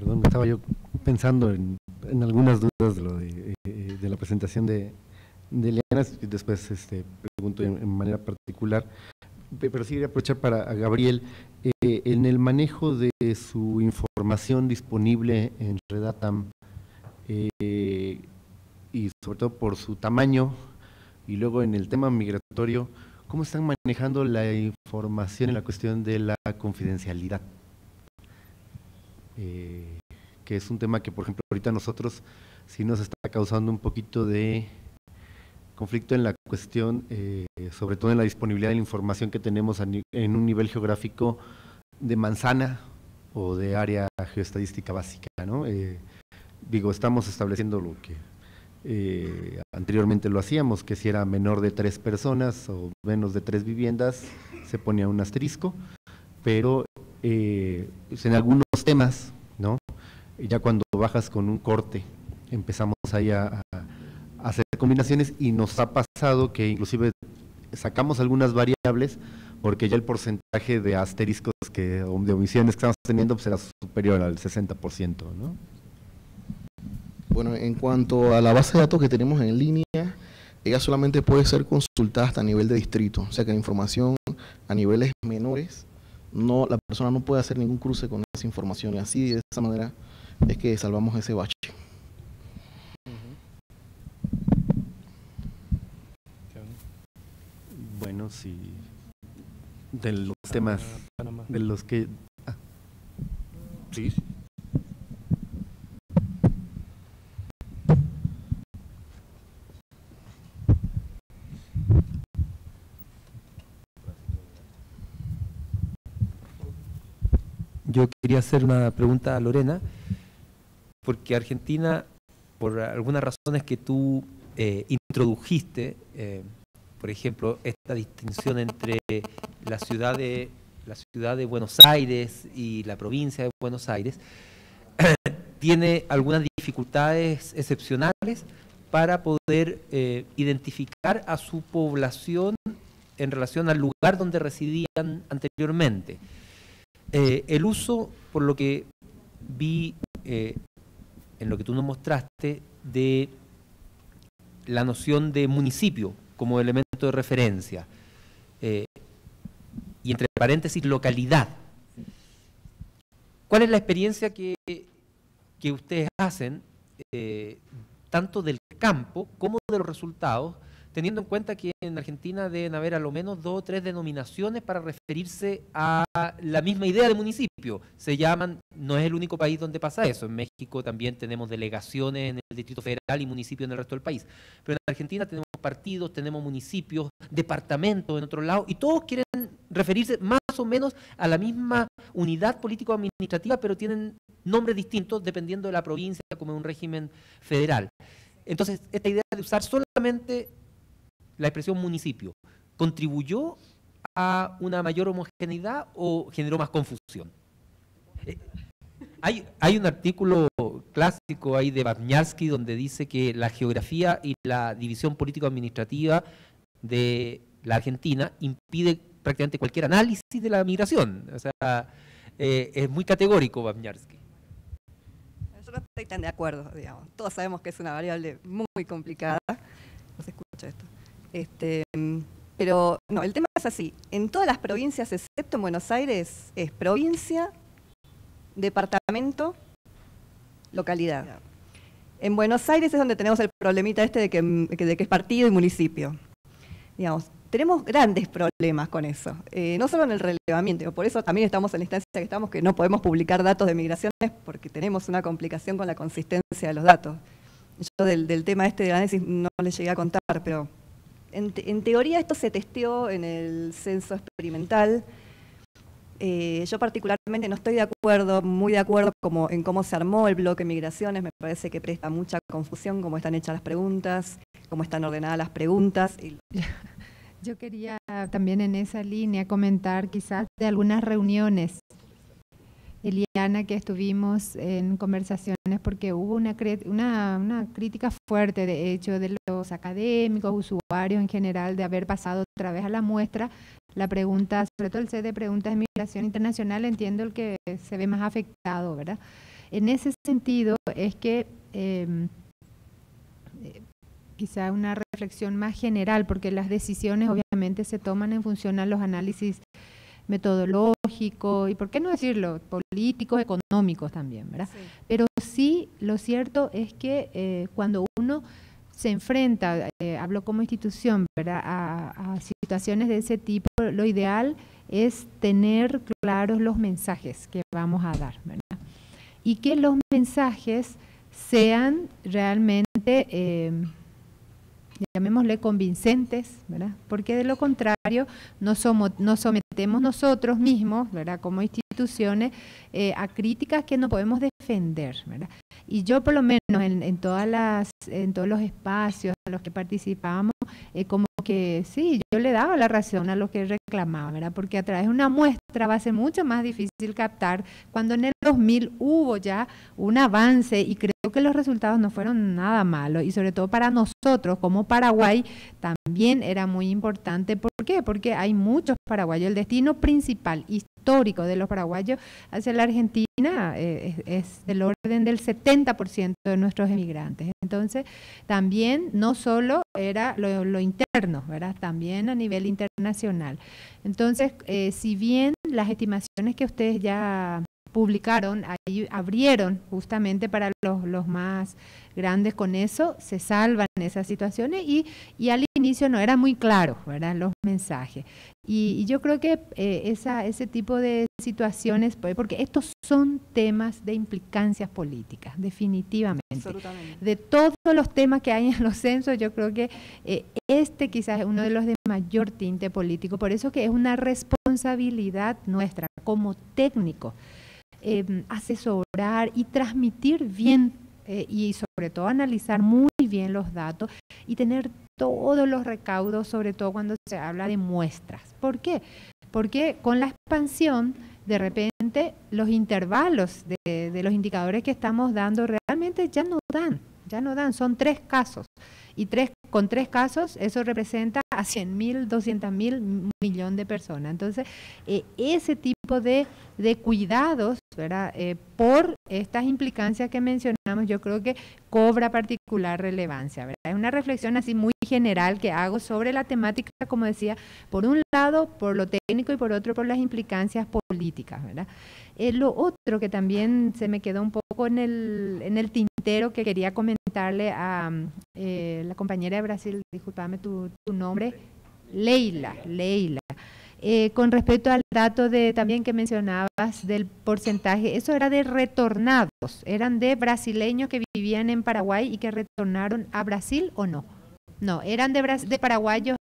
Perdón, estaba yo pensando en algunas dudas de lo de la presentación de Eliana, y después pregunto en manera particular, pero sí quería aprovechar para a Gabriel, en el manejo de su información disponible en Redatam, y sobre todo por su tamaño, y luego en el tema migratorio, ¿cómo están manejando la información en la cuestión de la confidencialidad? Que es un tema que, por ejemplo, ahorita nosotros sí nos está causando un poquito de conflicto en la cuestión, sobre todo en la disponibilidad de la información que tenemos en un nivel geográfico de manzana o de área geoestadística básica, ¿no? Digo, estamos estableciendo lo que anteriormente lo hacíamos, que si era menor de 3 personas o menos de 3 viviendas, se ponía un asterisco, pero en algunos temas, ¿no? Ya cuando bajas con un corte, empezamos ahí a hacer combinaciones, y nos ha pasado que inclusive sacamos algunas variables porque ya el porcentaje de asteriscos o de omisiones que estamos teniendo pues era superior al 60%, ¿no? Bueno, en cuanto a la base de datos que tenemos en línea, ella solamente puede ser consultada hasta a nivel de distrito, o sea que la información a niveles menores, la persona no puede hacer ningún cruce con esa información, y así de esa manera es que salvamos ese bache. Bueno, sí, de los temas de los que... sí. Yo quería hacer una pregunta a Lorena, porque Argentina, por algunas razones que tú introdujiste, por ejemplo, esta distinción entre la ciudad de Buenos Aires y la provincia de Buenos Aires, tiene algunas dificultades excepcionales para poder identificar a su población en relación al lugar donde residían anteriormente. El uso, por lo que vi en lo que tú nos mostraste, de la noción de municipio como elemento de referencia, y entre paréntesis localidad. ¿Cuál es la experiencia que ustedes hacen, tanto del campo como de los resultados, teniendo en cuenta que en Argentina deben haber a lo menos 2 o 3 denominaciones para referirse a la misma idea de municipio? Se llaman, no es el único país donde pasa eso, en México también tenemos delegaciones en el Distrito Federal y municipios en el resto del país, pero en Argentina tenemos partidos, tenemos municipios, departamentos en otro lado, y todos quieren referirse más o menos a la misma unidad político-administrativa, pero tienen nombres distintos dependiendo de la provincia, como en un régimen federal. Entonces, esta idea de usar solamente la expresión municipio, ¿contribuyó a una mayor homogeneidad o generó más confusión? Hay un artículo clásico ahí de Wawniarski donde dice que la geografía y la división político-administrativa de la Argentina impide prácticamente cualquier análisis de la migración. O sea, es muy categórico Wawniarski. Yo no estoy tan de acuerdo, digamos. Todos sabemos que es una variable muy complicada. No se escucha esto. Pero no, el tema es así. En todas las provincias, excepto en Buenos Aires, es provincia, departamento, localidad. En Buenos Aires es donde tenemos el problemita de que es partido y municipio. Digamos, tenemos grandes problemas con eso, no solo en el relevamiento, por eso también estamos en la instancia que estamos, que no podemos publicar datos de migraciones porque tenemos una complicación con la consistencia de los datos. Yo del tema del análisis no les llegué a contar, pero en teoría esto se testeó en el censo experimental. Yo particularmente no estoy muy de acuerdo en cómo se armó el bloque migraciones, me parece que presta mucha confusión cómo están hechas las preguntas, cómo están ordenadas las preguntas. Yo quería también en esa línea comentar quizás de algunas reuniones, Eliana, que estuvimos en conversaciones porque hubo una crítica fuerte, de hecho, de los académicos, usuarios en general, de haber pasado otra vez a la muestra la pregunta, sobre todo el set de preguntas de migración internacional, entiendo el que se ve más afectado, ¿verdad? En ese sentido es que quizá una reflexión más general, porque las decisiones obviamente se toman en función a los análisis metodológicos y, por qué no decirlo, políticos, económicos también, ¿verdad? Sí. Pero sí, lo cierto es que cuando uno se enfrenta, hablo como institución, ¿verdad?, a situaciones de ese tipo, lo ideal es tener claros los mensajes que vamos a dar, ¿verdad? Y que los mensajes sean realmente, llamémosle convincentes, ¿verdad? Porque de lo contrario nos sometemos nosotros mismos, ¿verdad?, como instituciones, a críticas que no podemos defender, ¿verdad? Y yo por lo menos en todos los espacios en los que participamos, como que sí, yo le daba la razón a lo que reclamaba, ¿verdad? Porque a través de una muestra va a ser mucho más difícil captar, cuando en el 2000 hubo ya un avance y creo que los resultados no fueron nada malos, y sobre todo para nosotros como Paraguay también era muy importante. ¿Por qué? Porque hay muchos paraguayos. El destino principal histórico de los paraguayos hacia la Argentina es del orden del 70% de nuestros emigrantes. Entonces, también no solo era lo interno, ¿verdad?, también a nivel internacional. Entonces, si bien las estimaciones que ustedes ya publicaron, ahí abrieron justamente para los más grandes, con eso se salvan esas situaciones, y al inicio no era muy claro, ¿verdad?, los mensajes. Y yo creo que ese tipo de situaciones, porque estos son temas de implicancias políticas, definitivamente. De todos los temas que hay en los censos, yo creo que este quizás es uno de los de mayor tinte político, por eso que es una responsabilidad nuestra como técnicos, asesorar y transmitir bien y sobre todo analizar muy bien los datos y tener todos los recaudos, sobre todo cuando se habla de muestras. ¿Por qué? Porque con la expansión, de repente, los intervalos de los indicadores que estamos dando realmente ya no dan, son 3 casos. Y con 3 casos, eso representa a 100.000, 200.000, 1 millón de personas. Entonces, ese tipo de cuidados, ¿verdad?, por estas implicancias que mencionamos, yo creo que cobra particular relevancia, ¿verdad? Es una reflexión así muy general que hago sobre la temática, como decía, por un lado por lo técnico y por otro por las implicancias políticas, ¿verdad? Lo otro que también se me quedó un poco en el tintero, que quería comentarle a la compañera de Brasil, discúlpame tu nombre, Leila. Con respecto al dato también que mencionabas del porcentaje, eso era de retornados, eran de brasileños que vivían en Paraguay y que retornaron a Brasil, ¿o no? No, eran de paraguayos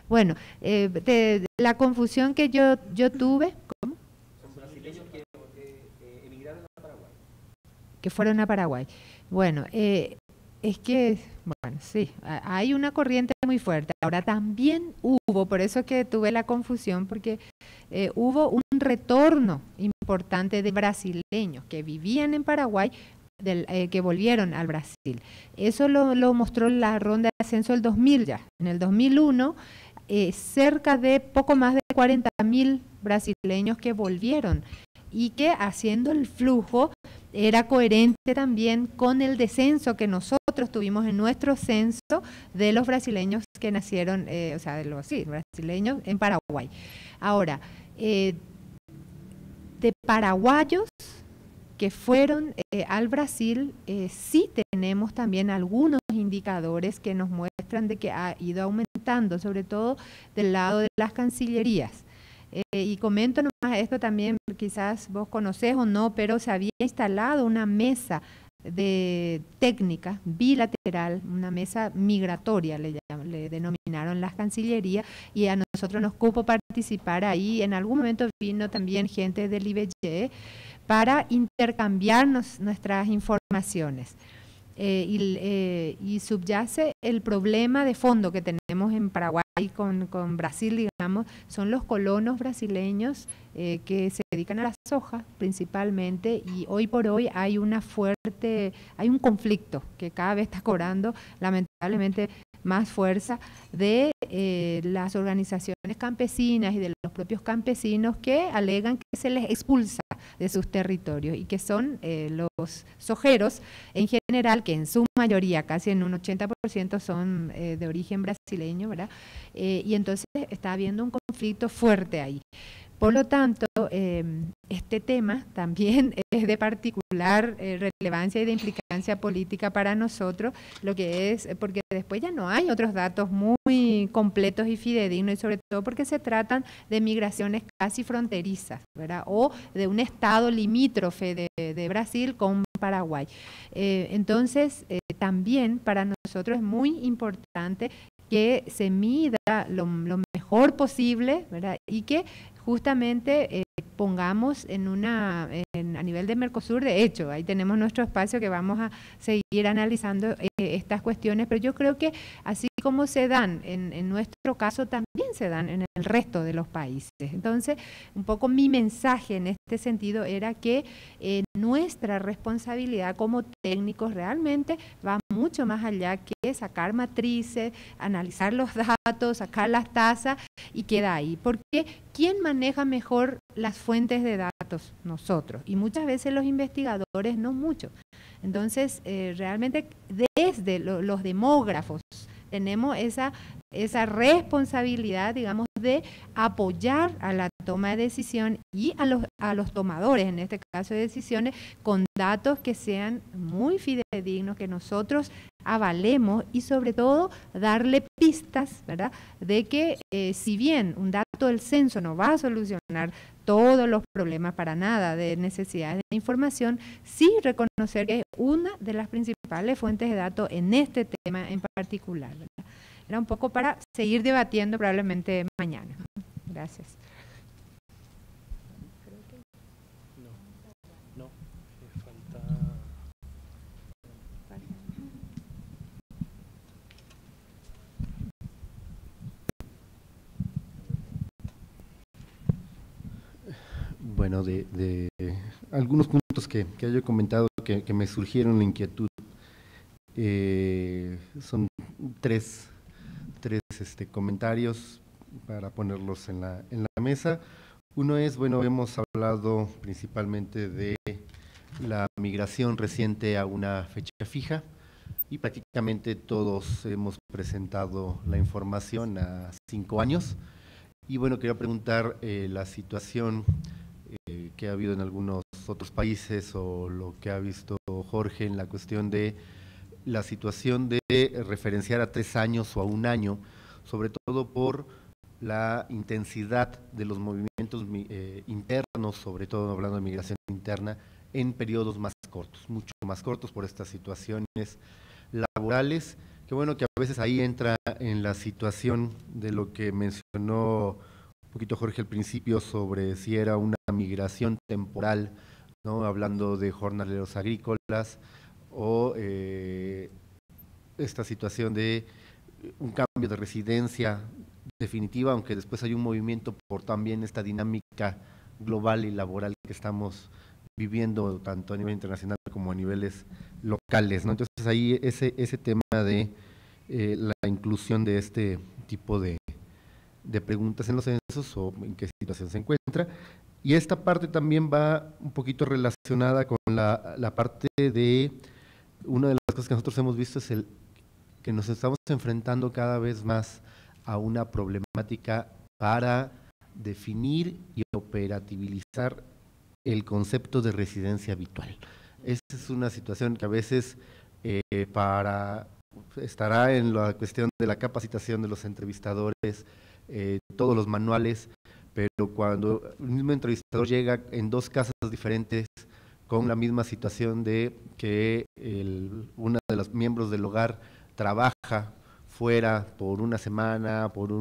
bueno, la confusión que yo tuve. ¿Cómo? Son brasileños que emigraron a Paraguay. Que fueron a Paraguay. Bueno, es que, bueno, sí, hay una corriente muy fuerte. Ahora también hubo, por eso que tuve la confusión, porque hubo un retorno importante de brasileños que vivían en Paraguay, que volvieron al Brasil. Eso lo mostró la ronda de ascenso del 2000 ya. En el 2001, cerca de poco más de 40.000 brasileños que volvieron, y que haciendo el flujo era coherente también con el descenso que nosotros tuvimos en nuestro censo de los brasileños que nacieron, o sea, de los brasileños en Paraguay. Ahora, de paraguayos que fueron al Brasil, sí tenemos también algunos indicadores que nos muestran de que ha ido aumentando, sobre todo del lado de las cancillerías. Y comento nomás esto también, quizás vos conocés o no, pero se había instalado una mesa de técnica bilateral, una mesa migratoria, le denominaron las cancillerías, y a nosotros nos cupo participar ahí. En algún momento vino también gente del IBGE para intercambiarnos nuestras informaciones. Y subyace el problema de fondo que tenemos en Paraguay con Brasil, digamos, son los colonos brasileños que se dedican a la soja principalmente, y hoy por hoy hay un conflicto que cada vez está cobrando lamentablemente más fuerza de las organizaciones campesinas y de los propios campesinos que alegan que se les expulsa de sus territorios y que son los sojeros en general, que en su mayoría, casi en un 80% son de origen brasileño, ¿verdad? Y entonces está habiendo un conflicto fuerte ahí. Por lo tanto, este tema también es de particular relevancia y de implicancia política para nosotros, lo que es, porque después ya no hay otros datos muy completos y fidedignos, y sobre todo porque se tratan de migraciones casi fronterizas, ¿verdad? O de un estado limítrofe de Brasil con Paraguay. Entonces, también para nosotros es muy importante que se mida lo mejor posible, ¿verdad? Y que justamente pongamos a nivel de Mercosur, de hecho, ahí tenemos nuestro espacio que vamos a seguir analizando estas cuestiones, pero yo creo que así como se dan en nuestro caso, también se dan en el resto de los países. Entonces, un poco mi mensaje en este sentido era que nuestra responsabilidad como técnicos realmente va mucho más allá que sacar matrices, analizar los datos, sacar las tasas y queda ahí. Porque ¿quién maneja mejor las fuentes de datos? Nosotros. Y muchas veces los investigadores no mucho. Entonces, realmente desde los demógrafos tenemos esa responsabilidad, digamos, de apoyar a la toma de decisión y a los tomadores, en este caso de decisiones, con datos que sean muy fidedignos, que nosotros avalemos y sobre todo darle pistas, ¿verdad?, de que si bien un dato del censo no va a solucionar todos los problemas para nada de necesidades de información, sí reconocer que es una de las principales fuentes de datos en este tema en particular, ¿verdad? Era un poco para seguir debatiendo probablemente mañana. Gracias. No, falta... Bueno, de algunos puntos que haya comentado que me surgieron la inquietud, son tres comentarios para ponerlos en la mesa. Uno es, bueno, hemos hablado principalmente de la migración reciente a una fecha fija y prácticamente todos hemos presentado la información a 5 años. Y bueno, quería preguntar la situación que ha habido en algunos otros países o lo que ha visto Jorge en la cuestión de la situación de referenciar a 3 años o a 1 año, sobre todo por la intensidad de los movimientos internos, sobre todo hablando de migración interna, en periodos más cortos, mucho más cortos por estas situaciones laborales, que bueno, que a veces ahí entra en la situación de lo que mencionó un poquito Jorge al principio sobre si era una migración temporal, ¿no?, hablando de jornaleros agrícolas, o esta situación de un cambio de residencia definitiva, aunque después hay un movimiento por también esta dinámica global y laboral que estamos viviendo tanto a nivel internacional como a niveles locales, ¿no? Entonces ahí ese tema de la inclusión de este tipo de preguntas en los censos o en qué situación se encuentra. Y esta parte también va un poquito relacionada con la parte de, una de las cosas que nosotros hemos visto es que nos estamos enfrentando cada vez más a una problemática para definir y operativizar el concepto de residencia habitual. Esa es una situación que a veces estará en la cuestión de la capacitación de los entrevistadores, todos los manuales, pero cuando el mismo entrevistador llega en 2 casas diferentes con la misma situación de que una de los miembros del hogar trabaja fuera por 1 semana, por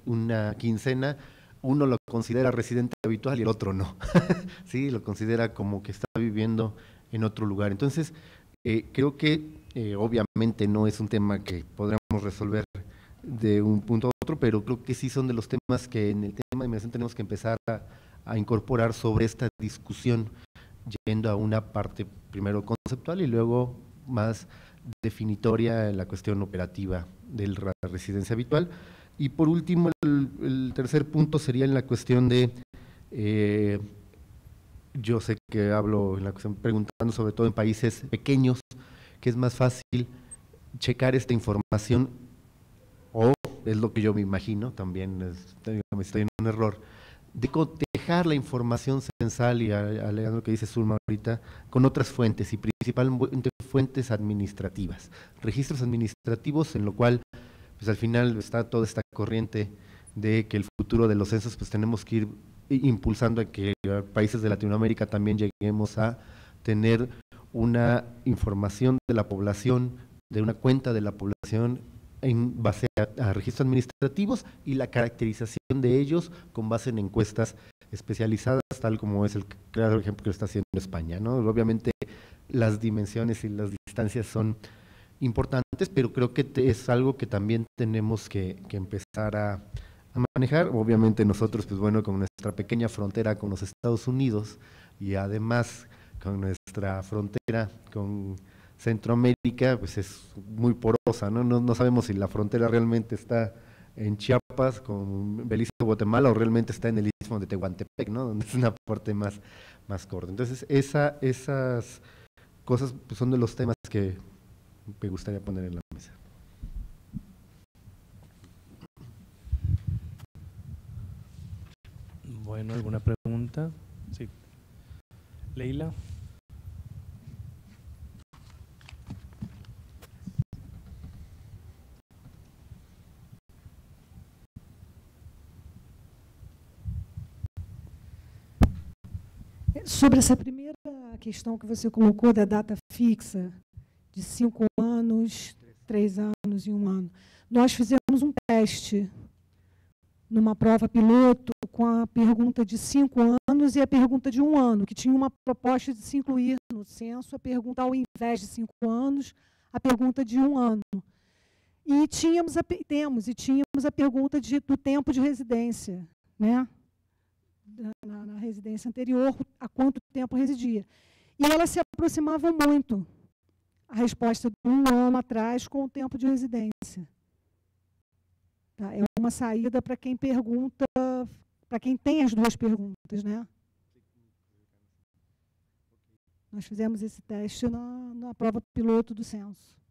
una quincena, uno lo considera residente habitual y el otro no, sí, lo considera como que está viviendo en otro lugar. Entonces, creo que obviamente no es un tema que podríamos resolver de un punto a otro, pero creo que sí son de los temas que en el tema de inmigración tenemos que empezar a incorporar sobre esta discusión, yendo a una parte primero conceptual y luego más definitoria en la cuestión operativa de la residencia habitual. Y por último, el tercer punto sería en la cuestión de, yo sé que hablo en la cuestión preguntando sobre todo en países pequeños, que es más fácil checar esta información, o es lo que yo me imagino, también estoy en un error, de cotejar la información censal, y alegando lo que dice Zulma ahorita, con otras fuentes, y principalmente fuentes administrativas, registros administrativos, en lo cual pues al final está toda esta corriente de que el futuro de los censos pues tenemos que ir impulsando a que países de Latinoamérica también lleguemos a tener una información de la población, de una cuenta de la población en base a registros administrativos, y la caracterización de ellos con base en encuestas especializadas, tal como es el claro ejemplo que lo está haciendo España, ¿no? Obviamente las dimensiones y las distancias son importantes, pero creo que es algo que también tenemos que empezar a manejar. Obviamente nosotros, pues bueno, con nuestra pequeña frontera con los Estados Unidos, y además con nuestra frontera con Centroamérica, pues es muy porosa, ¿no? No sabemos si la frontera realmente está en Chiapas con Belice o Guatemala, o realmente está en el istmo de Tehuantepec, ¿no? Donde es una parte más corta. Entonces, esas cosas pues, son de los temas que me gustaría poner en la mesa. Bueno, ¿alguna pregunta? Sí. Leila. Sobre essa primeira questão que você colocou da data fixa, de 5 anos, 3 anos e 1 ano, nós fizemos um teste numa prova piloto com a pergunta de 5 anos e a pergunta de 1 ano, que tinha uma proposta de se incluir no censo a pergunta, ao invés de 5 anos, a pergunta de 1 ano. E tínhamos a pergunta do tempo de residência, né? Na residência anterior, há quanto tempo residia. E elas se aproximavam muito, a resposta de 1 ano atrás com o tempo de residência. Tá? É uma saída para quem pergunta, para quem tem as duas perguntas, né? Nós fizemos esse teste na prova piloto do censo.